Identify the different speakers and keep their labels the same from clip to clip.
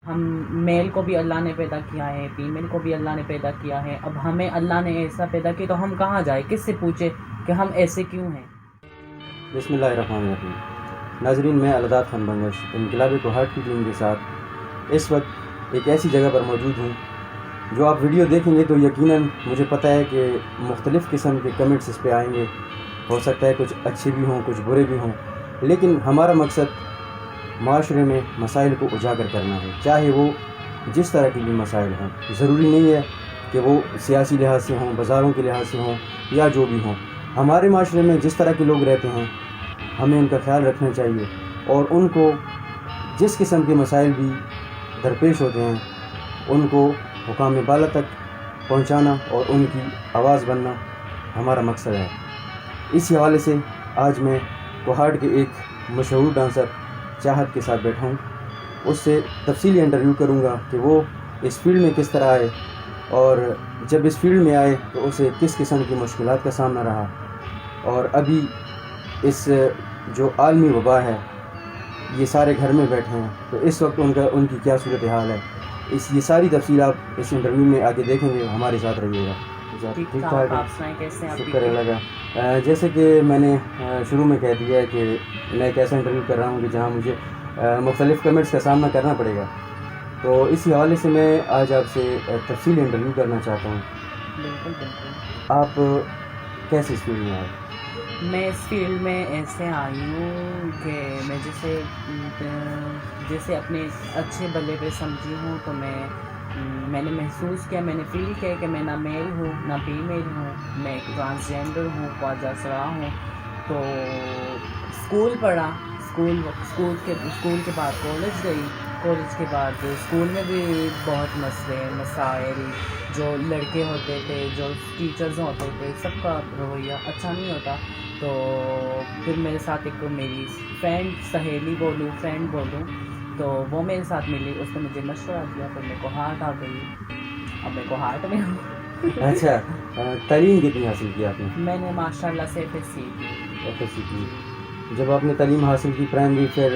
Speaker 1: ہم میل کو بھی اللہ نے پیدا کیا ہے، فیمیل کو بھی اللہ نے پیدا کیا ہے. اب ہمیں اللہ نے ایسا پیدا کیا تو ہم کہاں جائیں، کس سے پوچھیں کہ ہم ایسے کیوں ہیں؟
Speaker 2: بسم اللہ الرحمن الرحیم. ناظرین، میں الداد خان بنگش انقلاب کوہاٹ کی ٹیم کے ساتھ اس وقت ایک ایسی جگہ پر موجود ہوں. جو آپ ویڈیو دیکھیں گے تو یقیناً مجھے پتہ ہے کہ مختلف قسم کے کمنٹس اس پہ آئیں گے. ہو سکتا ہے کچھ اچھے بھی ہوں، کچھ برے بھی ہوں، لیکن ہمارا مقصد معاشرے میں مسائل کو اجاگر کرنا ہے، چاہے وہ جس طرح کے بھی مسائل ہوں. ضروری نہیں ہے کہ وہ سیاسی لحاظ سے ہوں، بازاروں کے لحاظ سے ہوں، یا جو بھی ہوں. ہمارے معاشرے میں جس طرح کے لوگ رہتے ہیں ہمیں ان کا خیال رکھنا چاہیے، اور ان کو جس قسم کے مسائل بھی درپیش ہوتے ہیں ان کو حکام بالا تک پہنچانا اور ان کی آواز بننا ہمارا مقصد ہے. اسی حوالے سے آج میں کوہاٹ کے ایک مشہور ڈانسر چاہت کے ساتھ بیٹھا ہوں. اس سے تفصیلی انٹرویو کروں گا کہ وہ اس فیلڈ میں کس طرح آئے، اور جب اس فیلڈ میں آئے تو اسے کس قسم کی مشکلات کا سامنا رہا، اور ابھی اس جو عالمی وبا ہے یہ سارے گھر میں بیٹھے ہیں تو اس وقت ان کی کیا صورتحال ہے. یہ ساری تفصیل آپ اس انٹرویو میں آگے دیکھیں گے. ہمارے ساتھ رہیے گا.
Speaker 1: ٹھیک ٹھاک، آپ سنائیں کیسے ہیں؟
Speaker 2: شکر اللہ کا. جیسے کہ میں نے شروع میں کہہ دیا ہے کہ میں ایک ایسا انٹرویو کر رہا ہوں کہ جہاں مجھے مختلف کمنٹس کا سامنا کرنا پڑے گا، تو اسی حوالے سے میں آج آپ سے تفصیلی انٹرویو کرنا چاہتا ہوں.
Speaker 1: بالکل بالکل.
Speaker 2: آپ کیسے اس فیلڈ میں آئے؟
Speaker 1: میں اس فیلڈ میں ایسے آئی ہوں کہ میں جیسے اپنے اچھے بلے پہ سمجھی ہوں، تو میں نے محسوس کیا، میں نے فیل کیا کہ میں نہ میل ہوں نہ فیمیل ہوں، میں ایک ٹرانسجینڈر ہوں، خواجہ سرا ہوں. تو اسکول پڑھا، اسکول کے بعد کالج گئی. کالج کے بعد اسکول میں بھی بہت مسائل، جو لڑکے ہوتے تھے، جو ٹیچرز ہوتے تھے، سب کا رویہ اچھا نہیں ہوتا. تو پھر میرے ساتھ ایک میری فرینڈ بولوں تو وہ میرے ساتھ ملی، اس نے مجھے مشورہ دیا، پھر میں کوہاٹ آ گئی. اب میں کوہاٹ میں ہوں.
Speaker 2: اچھا، تعلیم کتنی حاصل کی آپ نے؟
Speaker 1: میں نے ماشاء اللہ سے FSC کی.
Speaker 2: FSC کی. جب آپ نے تعلیم حاصل کی پرائمری پھر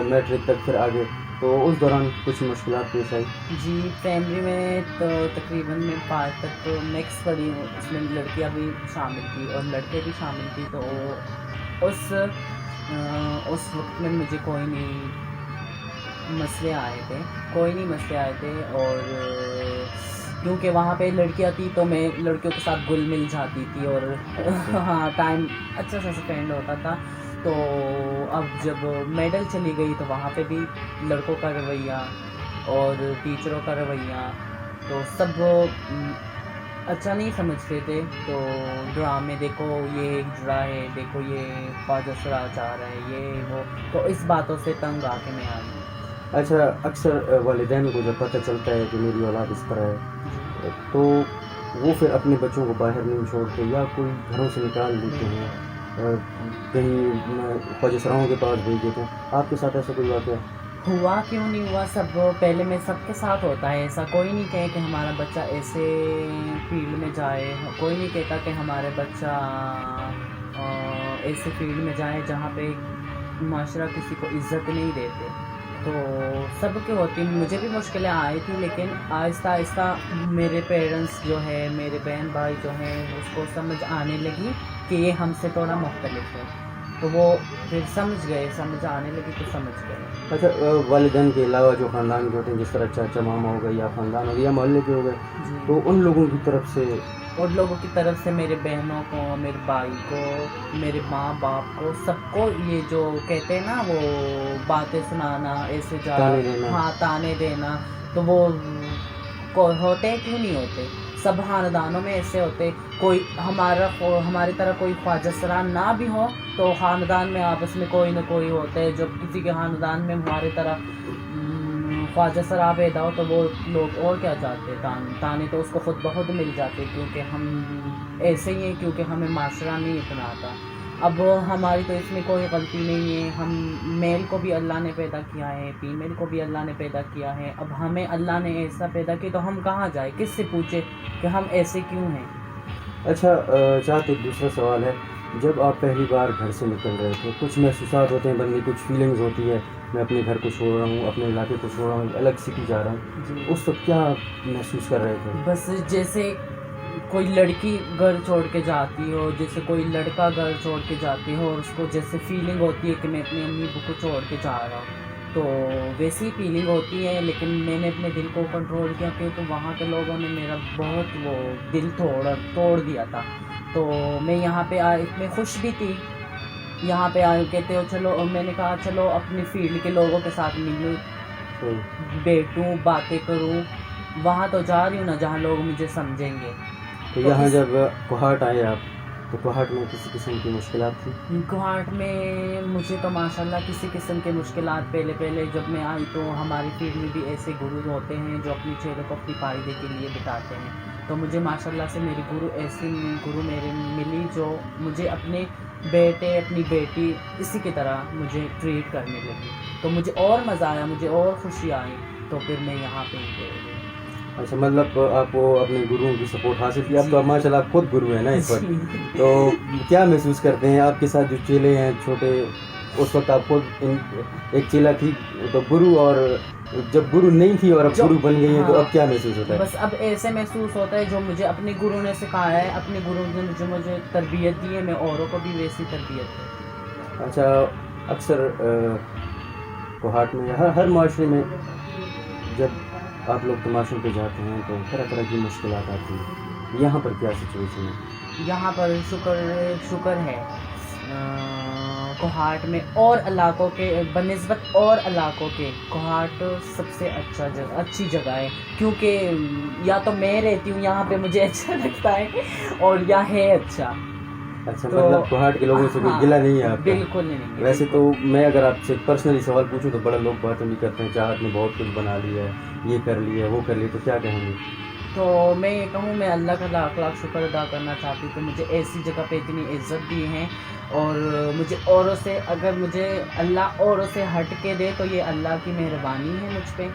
Speaker 2: میٹرک تک پھر آگے، تو اس دوران کچھ مشکلات پیش آئی؟
Speaker 1: جی، پرائمری میں تو تقریباً میں 5 تک تو مکس پڑھی ہوں، اس میں لڑکیاں بھی شامل تھی اور لڑکے بھی شامل تھی. تو اس وقت میں مجھے کوئی نہیں مسئلے آئے تھے. اور کیونکہ وہاں پہ لڑکیاں تھیں تو میں لڑکیوں کے ساتھ گل مل جاتی تھی، اور ہاں ٹائم اچھا سا اسپینڈ ہوتا تھا. تو اب جب میڈل چلی گئی تو وہاں پہ بھی لڑکوں کا رویہ اور ٹیچروں کا رویہ تو سب اچھا نہیں سمجھتے تھے. تو ڈرامے دیکھو، یہ ایک ڈرا ہے، دیکھو یہ خواجہ سرا چاہ رہا ہے، یہ وہ، تو اس باتوں سے تنگ آ کے میں آئی.
Speaker 2: اچھا، اکثر والدین کو جب پتہ چلتا ہے کہ میری اولاد اس طرح ہے تو وہ پھر اپنے بچوں کو باہر نہیں چھوڑتے، یا کوئی گھروں سے نکال دیتے ہیں، کہیں خواجہ سراؤں کے پاس بھیج دیتے ہیں. آپ کے ساتھ ایسا کوئی واقعہ
Speaker 1: ہوا؟ کیوں نہیں ہوا. پہلے میں سب کے ساتھ ہوتا ہے ایسا. کوئی نہیں کہے کہ ہمارا بچہ ایسے فیلڈ میں جائے، کوئی نہیں کہتا کہ ہمارا بچہ ایسے فیلڈ میں جائے جہاں پہ معاشرہ کسی کو عزت نہیں دیتے. تو سب کے ہوتی، مجھے بھی مشکلیں آئی تھیں، لیکن آہستہ آہستہ میرے پیرنٹس جو ہے، میرے بہن بھائی جو ہیں، اس کو سمجھ آنے لگی کہ یہ ہم سے تھوڑا مختلف ہے. تو وہ پھر سمجھ آنے لگی تو سمجھ گئے.
Speaker 2: اچھا، والدین کے علاوہ جو خاندان کے ہوتے ہیں، جس طرح چاچا ماما ہو گئے، یا خاندان ہو گیا، یا محلے کے ہو گئے، تو ان لوگوں کی طرف سے
Speaker 1: میرے بہنوں کو، میرے بھائی کو، میرے ماں باپ کو، سب کو یہ جو کہتے ہیں نا وہ باتیں سنانا، ایسے تانے دینا، تو وہ ہوتے کیوں نہیں ہوتے. سب خاندانوں میں ایسے ہوتے. کوئی ہماری طرح کوئی خواجہ سرا نہ بھی ہو تو خاندان میں آپس میں کوئی نہ کوئی ہوتا ہے. جب کسی کے خاندان میں ہماری طرح خواجہ سرا پیدا ہو تو وہ لوگ اور کیا چاہتے ہیں، تانے تو اس کو خود بخود مل جاتے، کیونکہ ہم ایسے ہی ہیں، کیونکہ ہمیں معاشرہ نہیں اتنا آتا. اب ہماری تو اس میں کوئی غلطی نہیں ہے. ہم میل کو بھی اللہ نے پیدا کیا ہے، فیمیل کو بھی اللہ نے پیدا کیا ہے. اب ہمیں اللہ نے ایسا پیدا کیا تو ہم کہاں جائیں، کس سے پوچھیں کہ ہم ایسے کیوں ہیں.
Speaker 2: اچھا، چاہتے ایک دوسرا سوال ہے. جب آپ پہلی بار گھر سے نکل رہے تھے، کچھ محسوسات ہوتے ہیں بندے، کچھ فیلنگز ہوتی ہے میں اپنے گھر کو چھوڑ رہا ہوں, اپنے علاقے کو چھوڑ رہا ہوں, الگ سٹی جا رہا ہوں, اس وقت کیا محسوس کر رہے تھے؟
Speaker 1: بس جیسے کوئی لڑکی گھر چھوڑ کے جاتی ہو, جیسے کوئی لڑکا گھر چھوڑ کے جاتی ہو, اس کو جیسے فیلنگ ہوتی ہے کہ میں اپنی امی ابو کو چھوڑ کے جا رہا ہوں, تو ویسی فیلنگ ہوتی ہے. لیکن میں نے اپنے دل کو کنٹرول کیا کیونکہ وہاں کے لوگوں نے میرا بہت وہ دل توڑ دیا تھا. تو میں یہاں پہ اتنے خوش بھی تھی, یہاں پہ آئے کہتے ہو چلو, میں نے کہا چلو اپنی فیلڈ کے لوگوں کے ساتھ ملوں, بیٹھوں, باتیں کروں. وہاں تو جا رہی ہوں نا جہاں لوگ مجھے سمجھیں گے.
Speaker 2: تو یہاں جب کوہاٹ آئے آپ, تو کوہاٹ میں کسی قسم کی مشکلات تھی؟
Speaker 1: کوہاٹ میں مجھے تو ماشاءاللہ کسی قسم کے مشکلات, پہلے جب میں آئی تو ہماری فیلڈ میں بھی ایسے گرو ہوتے ہیں جو اپنی چہروں کو اپنی فائدے کے لیے بتاتے ہیں. تو مجھے ماشاءاللہ سے میری گرو میرے ملی جو مجھے اپنے بیٹے, اپنی بیٹی اسی کی طرح مجھے ٹریٹ کرنے لگی. تو مجھے اور مزہ آیا, مجھے اور خوشی آئی. تو پھر میں یہاں پہ
Speaker 2: اچھا, مطلب آپ کو اپنے گروؤں کی سپورٹ حاصل کی. اب تو ماشاء اللہ آپ خود گرو ہیں نا اس وقت, تو کیا محسوس کرتے ہیں آپ کے ساتھ جو چیلے ہیں چھوٹے, اس وقت آپ خود ایک چیلا تھی تو گرو, اور جب گرو نہیں تھی اور اب گرو بن گئی ہیں, تو اب کیا محسوس ہوتا ہے؟
Speaker 1: بس اب ایسے محسوس ہوتا ہے جو مجھے اپنے گرو نے سکھایا ہے, اپنے گرو نے مجھے تربیت دی ہے, میں اوروں کو بھی ویسی تربیت ہے.
Speaker 2: اچھا, اکثر کوہاٹ میں یا ہر معاشرے میں جب آپ لوگ تماشوں پہ جاتے ہیں تو طرح طرح کی مشکلات آتی ہیں. یہاں پر کیا سچویشن ہے؟
Speaker 1: یہاں پر شکر ہے کوہاٹ میں اور علاقوں کے بنسبت اور علاقوں کے کوہاٹ سب سے اچھی جگہ ہے. کیونکہ یا تو میں رہتی ہوں یہاں پہ, مجھے اچھا لگتا ہے, اور یا ہے اچھا.
Speaker 2: اچھا, مطلب کوہاٹ کے لوگوں سے کوئی گلہ نہیں ہے آپ کا؟
Speaker 1: بالکل نہیں.
Speaker 2: ویسے تو میں اگر آپ سے پرسنلی سوال پوچھوں تو بڑا لوگ باتیں بھی کرتے ہیں, چاہت نے بہت کچھ بنا لیا ہے, یہ کر لیا ہے, وہ کر لیا, تو کیا کہیں گے؟
Speaker 1: تو میں یہ کہوں, میں اللہ کا لاکھ لاکھ شکر ادا کرنا چاہتی ہوں کہ مجھے ایسی جگہ پہ اتنی عزت دی ہے. اور مجھے اوروں سے, اگر مجھے اللہ اوروں سے ہٹ کے دے تو یہ اللہ کی مہربانی ہے مجھ پہ,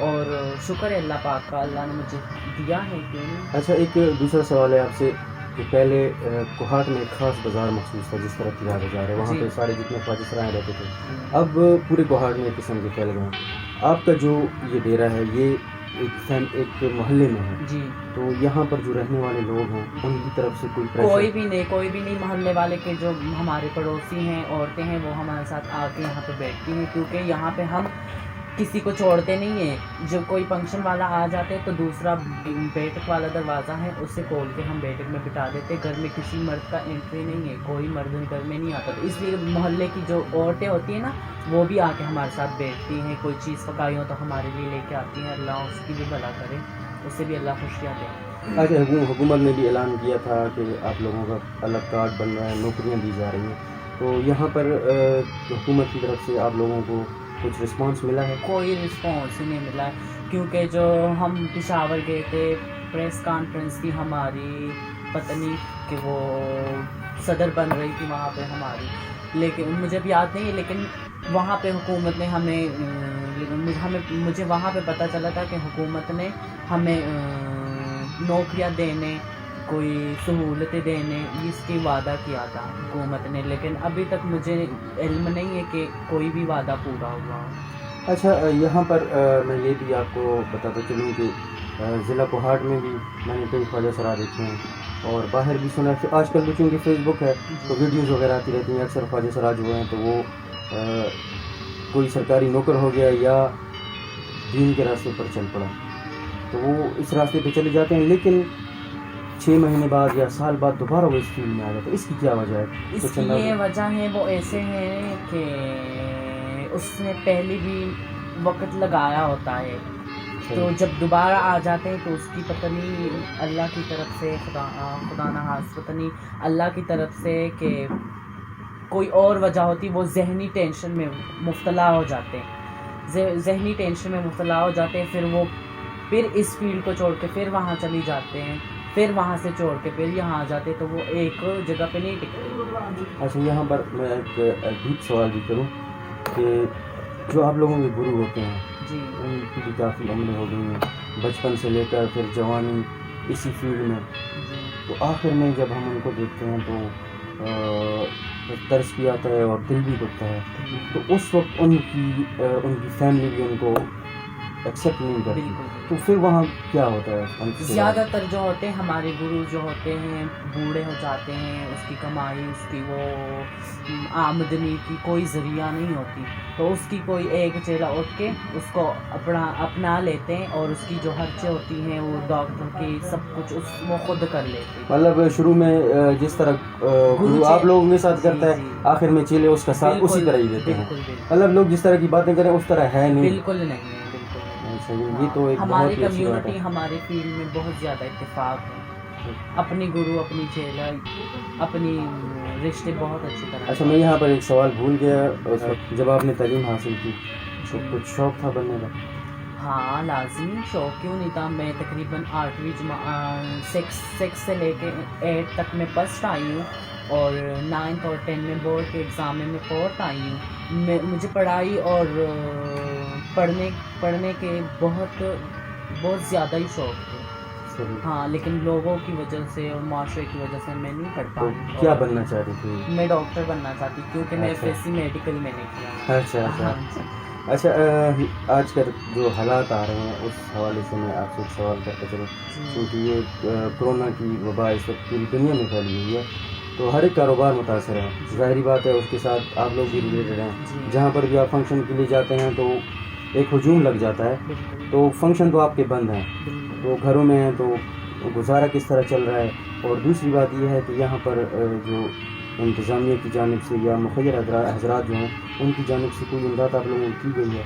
Speaker 1: اور شکر ہے اللہ پاک کا, اللہ نے مجھے دیا ہے. کیوں نہیں.
Speaker 2: اچھا, ایک دوسرا سوال ہے آپ سے کہ پہلے کوہاٹ میں ایک خاص بازار مخصوص تھا جس طرح کی بازار ہے, وہاں پہ سارے جتنے خواجہ سرائے رہتے تھے. اب پورے کوہاٹ میں ایک قسم کے پھیل گئے. آپ کا جو یہ ڈیرا ہے یہ ایک محلے میں ہے,
Speaker 1: جی,
Speaker 2: تو یہاں پر جو رہنے والے لوگ ہیں ان کی طرف سے
Speaker 1: کوئی بھی نہیں. محلے والے کے جو ہمارے پڑوسی ہیں, عورتیں ہیں, وہ ہمارے ساتھ آ کے یہاں پہ بیٹھتی ہیں. کیونکہ یہاں پہ ہم کسی کو چھوڑتے نہیں ہیں. جب کوئی فنکشن والا آ جاتے تو دوسرا بیٹھک والا دروازہ ہے, اسے کھول کے ہم بیٹھک میں بٹھا دیتے. گھر میں کسی مرد کا انٹری نہیں ہے, کوئی مرد گھر میں نہیں آتا. تو اس لیے محلے کی جو عورتیں ہوتی ہیں نا, وہ بھی آ کے ہمارے ساتھ بیٹھتی ہیں. کوئی چیز پکائی ہو تو ہمارے لیے لے کے آتی ہیں. اللہ اس کی بھی بھلا کرے, اسے بھی اللہ خوشیاں دے.
Speaker 2: اچھا, حکومت نے بھی اعلان کیا تھا کہ آپ لوگوں کا الگ کارڈ بن رہا ہے, نوکریاں دی جا رہی ہیں, تو یہاں پر حکومت کی طرف سے آپ لوگوں کو کچھ رسپانس ملا ہے؟
Speaker 1: کوئی رسپانس ہی نہیں ملا ہے. کیونکہ جو ہم پشاور گئے تھے, پریس کانفرنس تھی ہماری, پتہ نہیں کہ وہ صدر بن رہی تھی وہاں پہ ہماری, لیکن مجھے اب یاد نہیں ہے. لیکن وہاں پہ حکومت نے مجھے وہاں پہ پتہ چلا تھا کہ حکومت نے ہمیں نوکریاں دینے, کوئی سہولتیں دینے, اس کی وعدہ کیا تھا حکومت نے. لیکن ابھی تک مجھے علم نہیں ہے کہ کوئی بھی وعدہ پورا ہوا.
Speaker 2: اچھا, یہاں پر میں یہ بھی آپ کو بتاتا چلوں کہ ضلع کوہاٹ میں بھی میں نے کئی خواجہ سرا دیکھے ہیں, اور باہر بھی سنا ہے. آج کل تو چونکہ فیس بک ہے تو ویڈیوز وغیرہ آتی رہتی ہیں. اکثر خواجہ سرا جو ہیں تو وہ کوئی سرکاری نوکر ہو گیا یا دین کے راستے پر چل پڑا, تو وہ اس راستے پہ چلے جاتے ہیں, لیکن 6 مہینے بعد یا سال بعد دوبارہ وہ اس فیلڈ میں آ جاتے ہیں. اس کی کیا وجہ ہے؟
Speaker 1: اس کی یہ وجہ ہے, وہ ایسے ہیں کہ اس نے پہلے بھی وقت لگایا ہوتا ہے, تو جب دوبارہ آ جاتے ہیں تو اس کی پتہ نہیں اللہ کی طرف سے, خدا نہ خواستہ پتہ نہیں اللہ کی طرف سے کہ کوئی اور وجہ ہوتی, وہ ذہنی ٹینشن میں مبتلا ہو جاتے ہیں. پھر اس فیلڈ کو چھوڑ کے پھر وہاں چلی جاتے ہیں, پھر وہاں سے چھوڑ کے پھر یہاں آ جاتے, تو وہ ایک جگہ پہ نہیں ٹکتے.
Speaker 2: اچھا, یہاں پر میں ایک عجیب سوال بھی کروں کہ جو آپ لوگوں کے گرو ہوتے ہیں,
Speaker 1: جی,
Speaker 2: ان کی بھی کافی عمریں ہو گئی ہیں, بچپن سے لے کر پھر جوانی اسی فیلڈ میں, تو آخر میں جب ہم ان کو دیکھتے ہیں تو ترس بھی آتا ہے اور دل بھی دکھتا ہے. تو اس وقت ان کی فیملی بھی ان کو ایکسیپٹ نہیں کرتی. تو پھر وہاں کیا ہوتا ہے؟
Speaker 1: زیادہ تر جو ہوتے ہیں ہمارے گرو جو ہوتے ہیں بوڑھے ہو جاتے ہیں, اس کی کمائی, اس کی وہ آمدنی کی کوئی ذریعہ نہیں ہوتی, تو اس کی کوئی ایک چیلا اٹھ کے اس کو اپنا لیتے ہیں, اور اس کی جو خرچے ہوتی ہیں وہ ڈاکٹر کی سب کچھ وہ خود کر لیتے ہیں.
Speaker 2: مطلب شروع میں جس طرح گرو آپ لوگوں کے ساتھ کرتا ہے, آخر میں چیلے اس کا ساتھ اسی طرح ہی دیتے ہیں. مطلب لوگ جس طرح کی باتیں کریں اس طرح ہے نہیں.
Speaker 1: بالکل نہیں.
Speaker 2: یہ تو ایک
Speaker 1: ہماری کمیونٹی ہمارے فیلڈ میں بہت زیادہ اتفاق ہے. اپنی گرو, اپنی چیلا, اپنی رشتے بہت اچھی طرح.
Speaker 2: اچھا, میں یہاں پر ایک سوال بھول گیا. اس وقت جب آپ نے تعلیم حاصل کی تو کچھ شوق تھا بننے کا؟
Speaker 1: ہاں لازمی, شوق کیوں نہیں تھا. میں تقریباً 8ویں 6 سے لے کے 8 تک میں فرسٹ آئی ہوں, اور 9th اور 10 میں بورڈ کے ایگزام میں 4th آئی ہوں. مجھے پڑھائی اور پڑھنے کے بہت زیادہ ہی شوق تھے. ہاں, لیکن لوگوں کی وجہ سے اور معاشرے کی وجہ سے میں نہیں پڑھ پائی.
Speaker 2: کیا بننا چاہ رہی تھی؟
Speaker 1: میں ڈاکٹر بننا چاہتی, کیونکہ میں FSC میڈیکل میں نے کیا.
Speaker 2: اچھا, آج کل جو حالات آ رہے ہیں اس حوالے سے میں آپ سے ایک سوال کرتا چلوں, کیونکہ یہ کرونا کی وبا اس وقت پوری دنیا میں پھیلی ہوئی ہے, تو ہر ایک کاروبار متاثر ہے. ظاہری بات ہے, اس کے ساتھ آپ لوگ بھی ریلیٹڈ ہیں. جہاں پر بھی آپ فنکشن کے لیے جاتے ہیں تو ایک ہجوم لگ جاتا ہے, تو فنکشن تو آپ کے بند ہیں, تو گھروں میں ہیں, تو گزارا کس طرح چل رہا ہے؟ اور دوسری بات یہ ہے کہ یہاں پر جو انتظامیہ کی جانب سے یا مخیر حضرات جو ہیں ان کی جانب سے کوئی امداد آپ لوگوں کو کی گئی ہے؟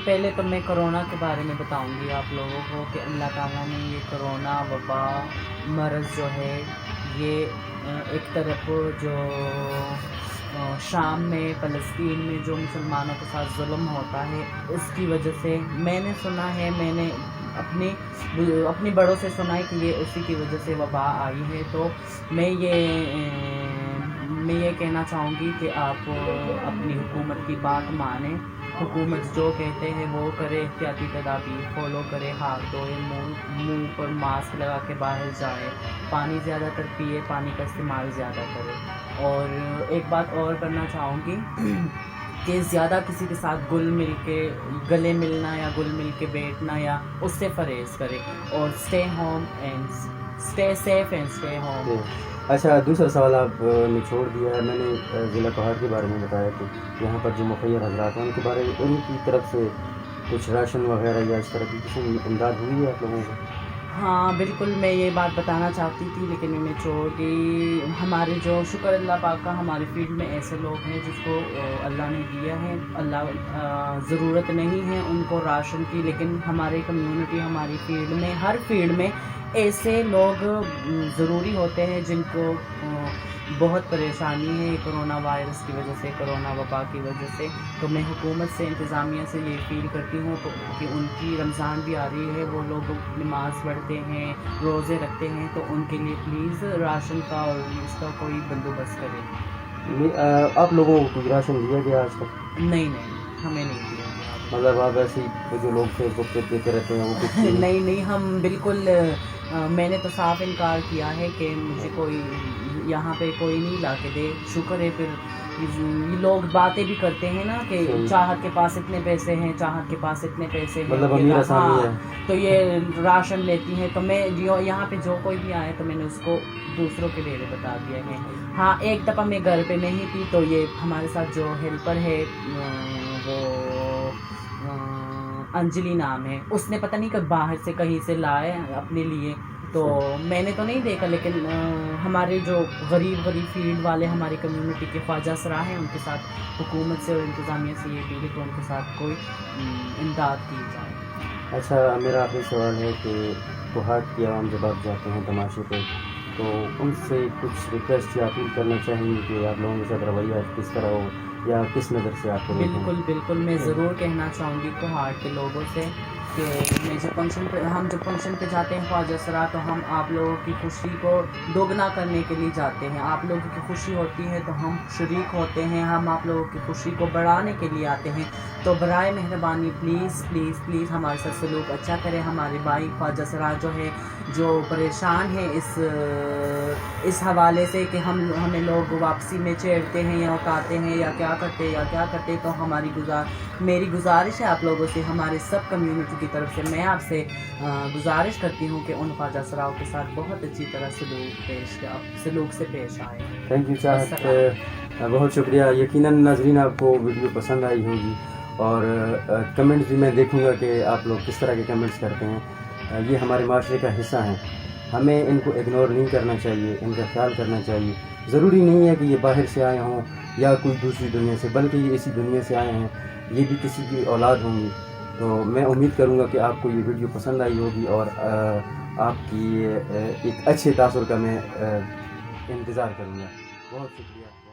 Speaker 1: پہلے تو میں کرونا کے بارے میں بتاؤں گی آپ لوگوں کو کہ اللہ تعالیٰ نے یہ کرونا وبا مرض جو ہے, یہ ایک طرف جو شام میں فلسطین میں جو مسلمانوں کے ساتھ ظلم ہوتا ہے اس کی وجہ سے, میں نے سنا ہے, میں نے اپنی بڑوں سے سنا ہے کہ یہ اسی کی وجہ سے وبا آئی ہے. تو میں یہ کہنا چاہوں گی کہ آپ اپنی حکومت کی بات مانیں. حکومت جو کہتے ہیں وہ کرے, احتیاطی تدابیر فالو کرے, ہاتھ دھوئے, منہ پر ماسک لگا کے باہر جائے, پانی زیادہ تر پیے, پانی کا استعمال زیادہ کرے. اور ایک بات اور کرنا چاہوں گی کہ زیادہ کسی کے ساتھ گلے ملنا یا گل مل کے بیٹھنا یا اس سے پرہیز کرے, اور stay safe and stay home.
Speaker 2: اچھا, دوسرا سوال آپ نے چھوڑ دیا ہے. میں نے ضلع کوہاٹ کے بارے میں بتایا کہ یہاں پر جو مخیر حضرات ہیں ان کے بارے میں ان کی طرف سے کچھ راشن وغیرہ یا اس طرح کی کسی امداد ہوئی ہے آپ لوگوں کو؟
Speaker 1: ہاں بالکل, میں یہ بات بتانا چاہتی تھی لیکن میں چھوڑ گئی. ہمارے جو شکر اللہ پاک کا, ہمارے فیلڈ میں ایسے لوگ ہیں جس کو اللہ نے دیا ہے, اللہ ضرورت نہیں ہے ان کو راشن کی, لیکن ہماری کمیونٹی, ہماری فیلڈ میں, ہر فیلڈ میں ایسے لوگ ضروری ہوتے ہیں جن کو بہت پریشانی ہے کرونا وائرس کی وجہ سے, کرونا وبا کی وجہ سے. تو میں حکومت سے, انتظامیہ سے یہ اپیل کرتی ہوں کہ ان کی رمضان بھی آ رہی ہے, وہ لوگ نماز پڑھتے ہیں, روزے رکھتے ہیں, تو ان کے لیے پلیز راشن کا اور اس کا کوئی بندوبست کریں.
Speaker 2: آپ لوگوں کو کوئی راشن دیا گیا آج تک؟
Speaker 1: نہیں, ہمیں نہیں دیا گیا.
Speaker 2: مطلب آپ ایسے جو لوگ فیس بک پہ دیتے رہتے ہیں وہ
Speaker 1: نہیں, ہم بالکل, میں نے تو صاف انکار کیا ہے کہ مجھے کوئی یہاں پہ کوئی نہیں لا کے دے. شکر ہے, پھر لوگ باتیں بھی کرتے ہیں نا کہ چاہت کے پاس اتنے پیسے ہیں, چاہت کے پاس اتنے پیسے ہیں,
Speaker 2: مطلب امیر آسانی ہے,
Speaker 1: تو یہ راشن لیتی ہیں. تو میں یہاں پہ جو کوئی بھی آئے تو میں نے اس کو دوسروں کے ڈیرے بتا دیا ہے. ہاں, ایک دفعہ میں گھر پہ نہیں تھی تو یہ ہمارے ساتھ جو ہیلپر ہے وہ انجلی نام ہے, اس نے پتہ نہیں کہ باہر سے کہیں سے لائے اپنے لیے, تو میں نے تو نہیں دیکھا. لیکن ہمارے جو غریب فیلڈ والے ہماری کمیونٹی کے خواجہ سرا ہیں, ان کے ساتھ حکومت سے اور انتظامیہ سے یہ اپیل ہے کہ ان کے ساتھ کوئی امداد کی جائے.
Speaker 2: اچھا, میرا آخری سوال ہے کہ کوہاٹ کی عوام جب آپ جاتے ہیں تماشے پہ تو ان سے کچھ ریکویسٹ یا اپیل کرنا چاہیں گے کہ آپ لوگوں کے ساتھ رویہ کس طرح ہو, یا کس نظر سے آپ کو دیکھیں؟
Speaker 1: بالکل بالکل، میں ضرور کہنا چاہوں گی کوہاٹ کے لوگوں سے کہ میں جب فنکشن پہ جاتے ہیں خواجہ سرا، تو ہم آپ لوگوں کی خوشی کو دوگنا کرنے کے لیے جاتے ہیں. آپ لوگوں کی خوشی ہوتی ہے تو ہم شریک ہوتے ہیں، ہم آپ لوگوں کی خوشی کو بڑھانے کے لیے آتے ہیں. تو برائے مہربانی پلیز پلیز پلیز ہمارے ساتھ سلوک اچھا کریں. ہمارے بھائی خواجہ سرا جو ہے جو پریشان ہے اس حوالے سے کہ ہمیں لوگ واپسی میں چھیڑتے ہیں یا اٹھاتے ہیں یا کیا کرتے، تو میری گزارش ہے آپ لوگوں سے، ہمارے سب کمیونٹی کی طرف سے میں آپ سے گزارش کرتی ہوں کہ ان خواجہ سراؤں کے ساتھ بہت اچھی طرح سلوک سے پیش آئے.
Speaker 2: تھینک یو چاہت، بہت شکریہ. یقیناً ناظرین آپ کو ویڈیو پسند آئی ہوگی اور کمنٹس بھی میں دیکھوں گا کہ آپ لوگ کس طرح کے کمنٹس کرتے ہیں. یہ ہمارے معاشرے کا حصہ ہیں، ہمیں ان کو اگنور نہیں کرنا چاہیے، ان کا خیال کرنا چاہیے. ضروری نہیں ہے کہ یہ باہر سے آئے ہوں یا کوئی دوسری دنیا سے، بلکہ یہ اسی دنیا سے آئے ہیں، یہ بھی کسی کی اولاد ہوں گی. تو میں امید کروں گا کہ آپ کو یہ ویڈیو پسند آئی ہوگی اور آپ کی ایک اچھے تاثر کا میں انتظار کروں گا. بہت شکریہ.